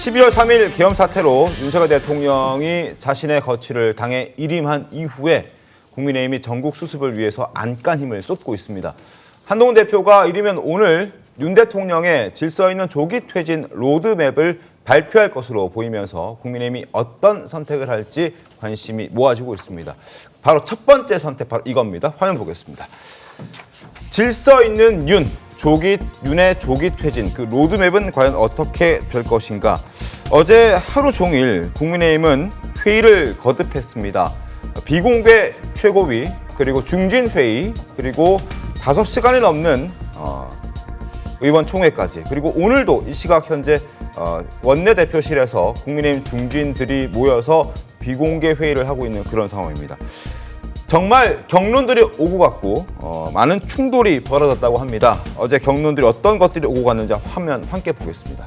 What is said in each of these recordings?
12월 3일 계엄 사태로 윤석열 대통령이 자신의 거취를 당에 일임한 이후에 국민의힘이 전국 수습을 위해서 안간 힘을 쏟고 있습니다. 한동훈 대표가 이르면 오늘 윤 대통령의 질서 있는 조기 퇴진 로드맵을 발표할 것으로 보이면서 국민의힘이 어떤 선택을 할지 관심이 모아지고 있습니다. 바로 첫 번째 선택, 바로 이겁니다. 화면 보겠습니다. 질서 있는 윤의 조기 퇴진, 그 로드맵은 과연 어떻게 될 것인가? 어제 하루 종일 국민의힘은 회의를 거듭했습니다. 비공개 최고위, 그리고 중진회의, 그리고 5시간이 넘는 의원총회까지, 그리고 오늘도 이 시각 현재 원내대표실에서 국민의힘 중진들이 모여서 비공개 회의를 하고 있는 그런 상황입니다. 정말 경론들이 오고 갔고 많은 충돌이 벌어졌다고 합니다. 어제 경론들이 어떤 것들이 오고 갔는지 화면 함께 보겠습니다.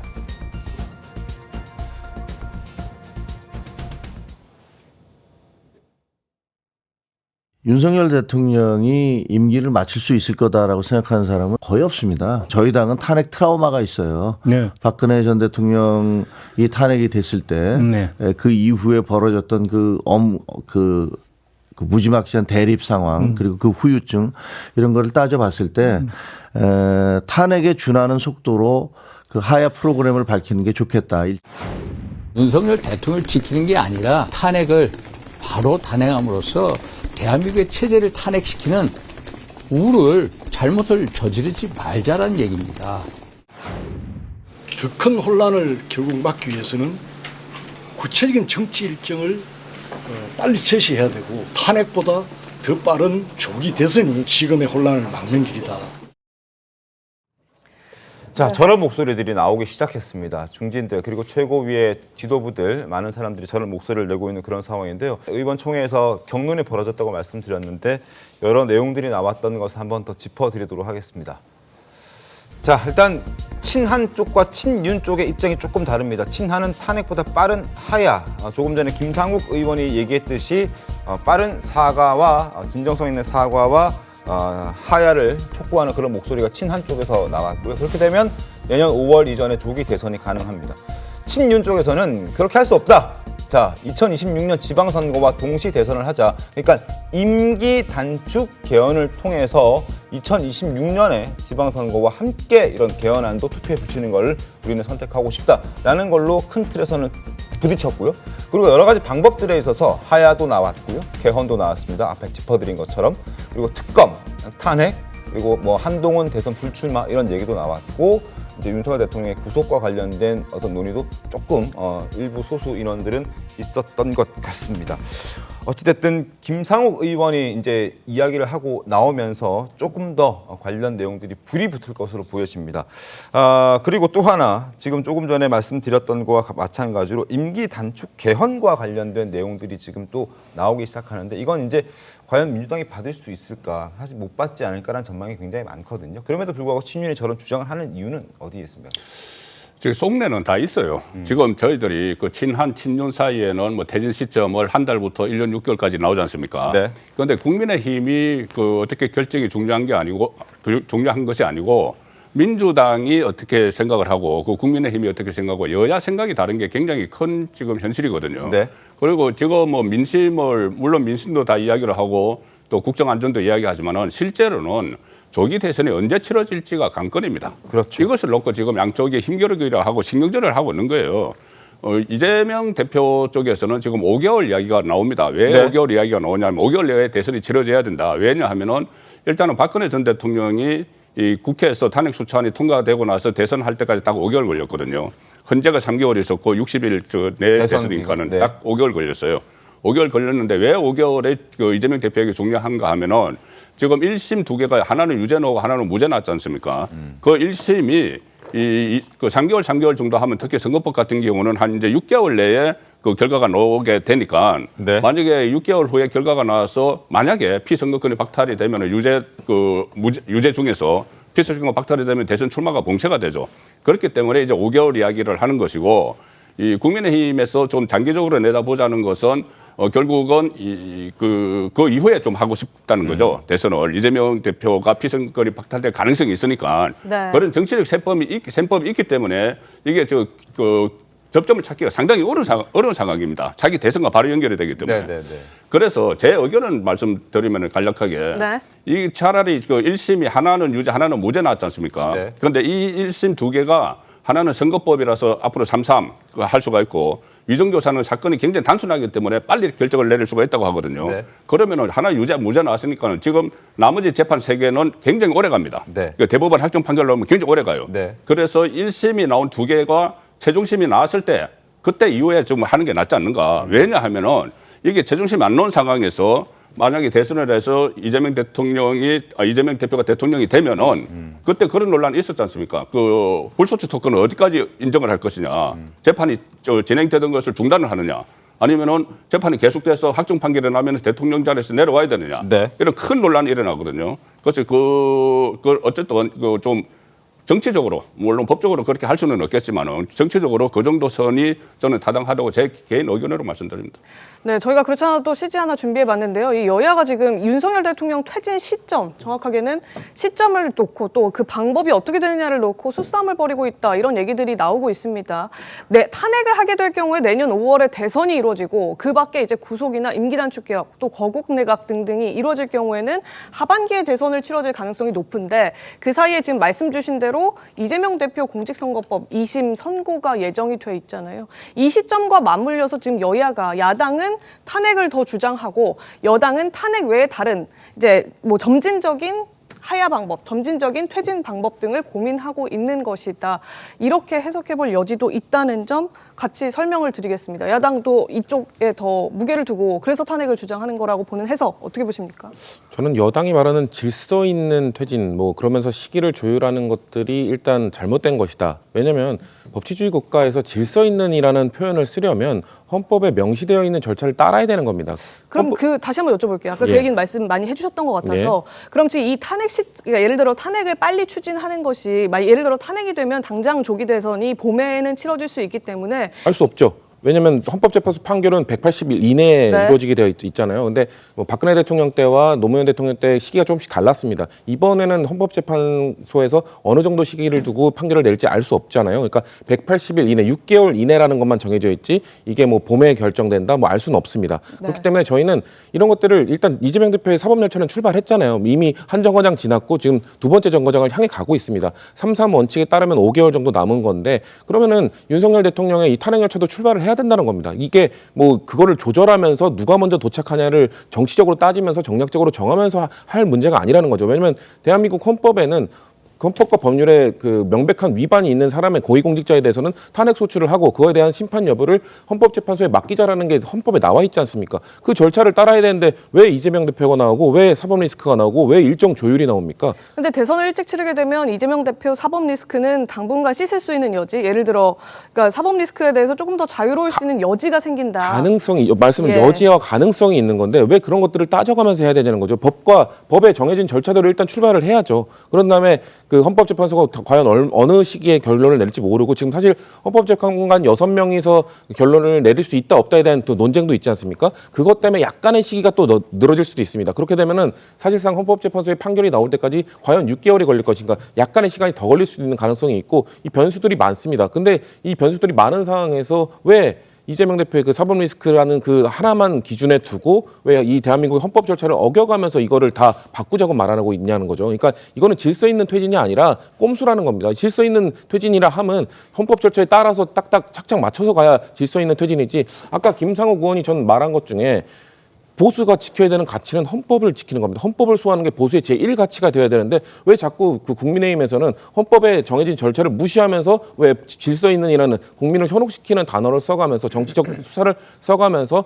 윤석열 대통령이 임기를 마칠 수 있을 거다라고 생각하는 사람은 거의 없습니다. 저희 당은 탄핵 트라우마가 있어요. 네. 박근혜 전 대통령이 탄핵이 됐을 때 그 이후에 벌어졌던 그 무지막지한 대립 상황 그리고 그 후유증 이런 거를 따져봤을 때 탄핵에 준하는 속도로 그 하야 프로그램을 밝히는 게 좋겠다. 윤석열 대통령을 지키는 게 아니라 탄핵을 바로 단행함으로써 대한민국의 체제를 탄핵시키는 잘못을 저지르지 말자라는 얘기입니다. 더 큰 혼란을 결국 막기 위해서는 구체적인 정치 일정을 빨리 제시해야 되고 탄핵보다 더 빠른 조기 대선이 지금의 혼란을 막는 길이다. 자, 저런 목소리들이 나오기 시작했습니다. 중진들 그리고 최고위의 지도부들 많은 사람들이 저런 목소리를 내고 있는 그런 상황인데요. 의원총회에서 경론이 벌어졌다고 말씀드렸는데 여러 내용들이 나왔던 것을 한번 더 짚어드리도록 하겠습니다. 자, 일단 친한 쪽과 친윤 쪽의 입장이 조금 다릅니다. 친한은 탄핵보다 빠른 하야, 조금 전에 김상욱 의원이 얘기했듯이 빠른 사과와 진정성 있는 사과와 하야를 촉구하는 그런 목소리가 친한 쪽에서 나왔고요. 그렇게 되면 내년 5월 이전에 조기 대선이 가능합니다. 친윤 쪽에서는 그렇게 할 수 없다. 자, 2026년 지방선거와 동시 대선을 하자. 그러니까 임기 단축 개헌을 통해서 2026년에 지방선거와 함께 이런 개헌안도 투표에 붙이는 걸 우리는 선택하고 싶다라는 걸로 큰 틀에서는 부딪혔고요. 그리고 여러 가지 방법들에 있어서 하야도 나왔고요. 개헌도 나왔습니다. 앞에 짚어드린 것처럼. 그리고 특검, 탄핵, 그리고 뭐 한동훈 대선 불출마 이런 얘기도 나왔고 이제 윤석열 대통령의 구속과 관련된 어떤 논의도 조금 일부 소수 인원들은 있었던 것 같습니다. 어찌됐든 김상욱 의원이 이제 이야기를 하고 나오면서 조금 더 관련 내용들이 불이 붙을 것으로 보여집니다. 그리고 또 하나 지금 조금 전에 말씀드렸던 거와 마찬가지로 임기 단축 개헌과 관련된 내용들이 지금 또 나오기 시작하는데 이건 이제 과연 민주당이 받을 수 있을까? 사실 못 받지 않을까라는 전망이 굉장히 많거든요. 그럼에도 불구하고 친윤이 저런 주장을 하는 이유는 어디에 있습니까? 지금 속내는 다 있어요. 지금 저희들이 그 친한 친윤 사이에는 뭐 퇴진 시점을 한 달부터 1년 6개월까지 나오지 않습니까? 네. 그런데 국민의힘이 그 어떻게 결정이 중요한 것이 아니고 민주당이 어떻게 생각을 하고 그 국민의힘이 어떻게 생각하고 여야 생각이 다른 게 굉장히 큰 지금 현실이거든요. 네. 그리고 지금 뭐 물론 민심도 다 이야기를 하고 또 국정안전도 이야기하지만은 실제로는 조기 대선이 언제 치러질지가 관건입니다. 그렇죠. 이것을 놓고 지금 양쪽에 힘겨루기를 하고 신경전을 하고 있는 거예요. 이재명 대표 쪽에서는 지금 5개월 이야기가 나옵니다. 왜 네. 5개월 이야기가 나오냐면 5개월 내에 대선이 치러져야 된다. 왜냐하면은 일단은 박근혜 전 대통령이 이 국회에서 탄핵 소추안이 통과되고 나서 대선할 때까지 딱 5개월 걸렸거든요. 헌재가 3개월 있었고 60일 내 대선이니까는 네. 딱 5개월 걸렸어요. 5개월 걸렸는데 왜 5개월에 그 이재명 대표에게 종료한가 하면은 지금 1심 2개가 하나는 유죄 나오고 하나는 무죄 났지 않습니까? 그 1심이 그 3개월 정도 하면 특히 선거법 같은 경우는 한 이제 6개월 내에 그 결과가 나오게 되니까 네. 만약에 6개월 후에 결과가 나와서 만약에 피선거권이 박탈이 되면 유죄 중에서 피선거권 박탈이 되면 대선 출마가 봉쇄가 되죠. 그렇기 때문에 이제 5개월 이야기를 하는 것이고 이 국민의힘에서 좀 장기적으로 내다보자는 것은 결국은 그 이후에 좀 하고 싶다는 거죠. 대선을 이재명 대표가 피선거권이 박탈될 가능성이 있으니까 네. 그런 정치적 셈법이 있기 때문에 이게 접점을 찾기가 상당히 어려운 상황입니다. 자기 대선과 바로 연결이 되기 때문에. 네. 그래서 제 의견은 말씀드리면 간략하게 네. 이 차라리 그 1심이 하나는 유죄 하나는 무죄 나왔지 않습니까? 네. 그런데 이 1심 두 개가 하나는 선거법이라서 앞으로 3.3 할 수가 있고 위정교사는 사건이 굉장히 단순하기 때문에 빨리 결정을 내릴 수가 있다고 하거든요. 네. 그러면은 하나 유죄 무죄 나왔으니까는 지금 나머지 재판 3개는 굉장히 오래 갑니다. 네. 그러니까 대법원 확정 판결 나오면 굉장히 오래 가요. 네. 그래서 1심이 나온 2개가 최종심이 나왔을 때 그때 이후에 좀 하는 게 낫지 않는가. 왜냐하면은 이게 최종심이 안 나온 상황에서 만약에 대선을 해서 이재명 대표가 대통령이 되면은 그때 그런 논란이 있었지 않습니까? 그 불소추 토큰을 어디까지 인정을 할 것이냐. 재판이 진행되던 것을 중단을 하느냐. 아니면은 재판이 계속돼서 확정 판결이 나면 대통령 자리에서 내려와야 되느냐. 네. 이런 큰 논란이 일어나거든요. 그래서 어쨌든 좀 정치적으로 물론 법적으로 그렇게 할 수는 없겠지만은 정치적으로 그 정도 선이 저는 타당하다고 제 개인 의견으로 말씀드립니다. 네, 저희가 그렇지 않아도 CG 하나 준비해봤는데요. 이 여야가 지금 윤석열 대통령 퇴진 시점, 정확하게는 시점을 놓고 또 그 방법이 어떻게 되느냐를 놓고 수싸움을 벌이고 있다, 이런 얘기들이 나오고 있습니다. 네, 탄핵을 하게 될 경우에 내년 5월에 대선이 이루어지고 그 밖에 이제 구속이나 임기단축 개혁, 또 거국 내각 등등이 이루어질 경우에는 하반기에 대선을 치러질 가능성이 높은데 그 사이에 지금 말씀 주신 대로 이재명 대표 공직선거법 2심 선고가 예정이 돼 있잖아요. 이 시점과 맞물려서 지금 여야가, 야당은 탄핵을 더 주장하고 여당은 탄핵 외에 다른 이제 뭐 점진적인 하야 방법, 점진적인 퇴진 방법 등을 고민하고 있는 것이다. 이렇게 해석해볼 여지도 있다는 점 같이 설명을 드리겠습니다. 야당도 이쪽에 더 무게를 두고 그래서 탄핵을 주장하는 거라고 보는 해석 어떻게 보십니까? 저는 여당이 말하는 질서 있는 퇴진, 그러면서 시기를 조율하는 것들이 일단 잘못된 것이다. 왜냐하면 법치주의 국가에서 질서 있는이라는 표현을 쓰려면 헌법에 명시되어 있는 절차를 따라야 되는 겁니다. 그럼 다시 한번 여쭤볼게요. 아까 그 예. 얘기는 말씀 많이 해주셨던 것 같아서 그럼 지금 이 그러니까 예를 들어 탄핵을 빨리 추진하는 것이 예를 들어 탄핵이 되면 당장 조기 대선이 봄에는 치러질 수 있기 때문에 알 수 없죠. 왜냐하면 헌법재판소 판결은 180일 이내에 네. 이루어지게 되어 있잖아요. 근데 박근혜 대통령 때와 노무현 대통령 때 시기가 조금씩 달랐습니다. 이번에는 헌법재판소에서 어느 정도 시기를 두고 판결을 낼지 알 수 없잖아요. 그러니까 180일 이내, 6개월 이내라는 것만 정해져 있지 이게 봄에 결정된다 알 수는 없습니다. 네. 그렇기 때문에 저희는 이런 것들을 일단 이재명 대표의 사법열차는 출발했잖아요. 이미 한 정거장 지났고 지금 두 번째 정거장을 향해 가고 있습니다. 3.3 원칙에 따르면 5개월 정도 남은 건데 그러면은 윤석열 대통령의 이 탄핵열차도 출발을 해야 된다는 겁니다. 이게 그거를 조절하면서 누가 먼저 도착하냐를 정치적으로 따지면서 정략적으로 정하면서 할 문제가 아니라는 거죠. 왜냐하면 대한민국 헌법에는 헌법과 법률에 그 명백한 위반이 있는 사람의 고위공직자에 대해서는 탄핵 소추를 하고 그거에 대한 심판 여부를 헌법재판소에 맡기자라는 게 헌법에 나와 있지 않습니까? 그 절차를 따라야 되는데 왜 이재명 대표가 나오고 왜 사법 리스크가 나오고 왜 일정 조율이 나옵니까? 근데 대선을 일찍 치르게 되면 이재명 대표 사법 리스크는 당분간 씻을 수 있는 여지, 예를 들어 그러니까 사법 리스크에 대해서 조금 더 자유로울 수 있는 여지가 생긴다. 가능성이 말씀은 예. 여지와 가능성이 있는 건데 왜 그런 것들을 따져가면서 해야 되냐는 거죠. 법에 정해진 절차대로 일단 출발을 해야죠. 그런 다음에 그 헌법재판소가 과연 어느 시기에 결론을 낼지 모르고 지금 사실 헌법재판관 6명이서 결론을 내릴 수 있다 없다에 대한 또 논쟁도 있지 않습니까? 그것 때문에 약간의 시기가 또 늘어질 수도 있습니다. 그렇게 되면은 사실상 헌법재판소의 판결이 나올 때까지 과연 6개월이 걸릴 것인가 약간의 시간이 더 걸릴 수 있는 가능성이 있고 이 변수들이 많습니다. 근데 이 변수들이 많은 상황에서 왜 이재명 대표의 그 사법 리스크라는 그 하나만 기준에 두고 왜 이 대한민국의 헌법 절차를 어겨가면서 이거를 다 바꾸자고 말하고 있냐는 거죠. 그러니까 이거는 질서 있는 퇴진이 아니라 꼼수라는 겁니다. 질서 있는 퇴진이라 함은 헌법 절차에 따라서 딱딱 착착 맞춰서 가야 질서 있는 퇴진이지. 아까 김상욱 의원이 전 말한 것 중에 보수가 지켜야 되는 가치는 헌법을 지키는 겁니다. 헌법을 수호하는 게 보수의 제1가치가 되어야 되는데 왜 자꾸 그 국민의힘에서는 헌법에 정해진 절차를 무시하면서 왜 질서 있는이라는 국민을 현혹시키는 단어를 써가면서 정치적 수사를 써가면서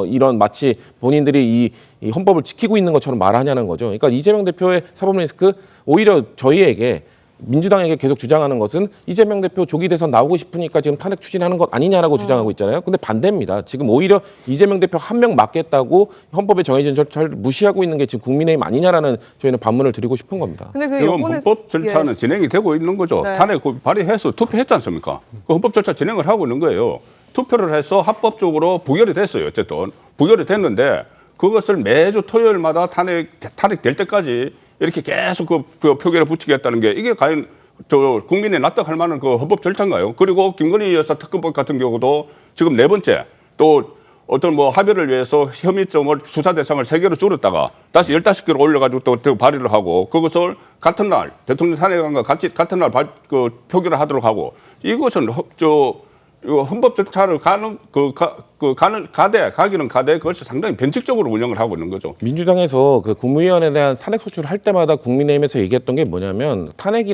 이런 마치 본인들이 이 헌법을 지키고 있는 것처럼 말하냐는 거죠. 그러니까 이재명 대표의 사법 리스크 오히려 저희에게 민주당에게 계속 주장하는 것은 이재명 대표 조기 대선 나오고 싶으니까 지금 탄핵 추진하는 것 아니냐라고 주장하고 있잖아요. 근데 반대입니다. 지금 오히려 이재명 대표 한 명 맞겠다고 헌법에 정해진 절차를 무시하고 있는 게 지금 국민의힘 아니냐라는 저희는 반문을 드리고 싶은 겁니다. 근데 그 지금 여권에서 헌법 절차는 진행이 되고 있는 거죠. 네. 탄핵 발의해서 투표했지 않습니까? 그 헌법 절차 진행을 하고 있는 거예요. 투표를 해서 합법적으로 부결이 됐어요. 어쨌든 부결이 됐는데 그것을 매주 토요일마다 탄핵될 때까지 이렇게 계속 그 표결에 붙이겠다는 게 이게 과연 저 국민이 납득할 만한 그 헌법 절차인가요? 그리고 김건희 여사 특검법 같은 경우도 지금 4번째 또 어떤 뭐 합의를 위해서 혐의점을 수사 대상을 3개로 줄였다가 다시 15개로 올려가지고 또 발의를 하고 그것을 같은 날 대통령 탄핵안과 같은 날 표결을 하도록 하고 이것은 이거 헌법 절차를 가기는 가되 그것이 상당히 변칙적으로 운영을 하고 있는 거죠. 민주당에서 그 국무위원에 대한 탄핵 소추를 할 때마다 국민의힘에서 얘기했던 게 뭐냐면 탄핵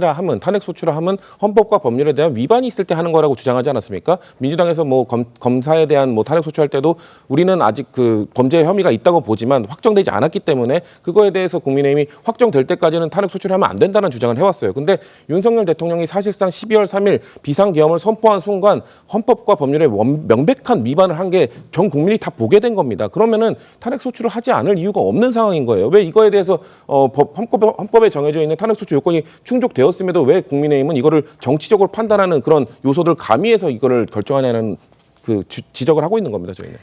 소추라 하면 헌법과 법률에 대한 위반이 있을 때 하는 거라고 주장하지 않았습니까? 민주당에서 뭐 검사에 대한 뭐 탄핵 소추할 때도 우리는 아직 그 범죄 혐의가 있다고 보지만 확정되지 않았기 때문에 그거에 대해서 국민의힘이 확정될 때까지는 탄핵 소추를 하면 안 된다는 주장을 해왔어요. 근데 윤석열 대통령이 사실상 12월 3일 비상계엄을 선포한 순간 헌법과 법률에 명백한 위반을 한 게 전 국민이 다 보게 된 겁니다. 그러면은 탄핵 소추를 하지 않을 이유가 없는 상황인 거예요. 왜 이거에 대해서 헌법에 정해져 있는 탄핵 소추 요건이 충족되었음에도 왜 국민의힘은 이거를 정치적으로 판단하는 그런 요소들 가미해서 이거를 결정하냐는 그 지적을 하고 있는 겁니다, 저희는.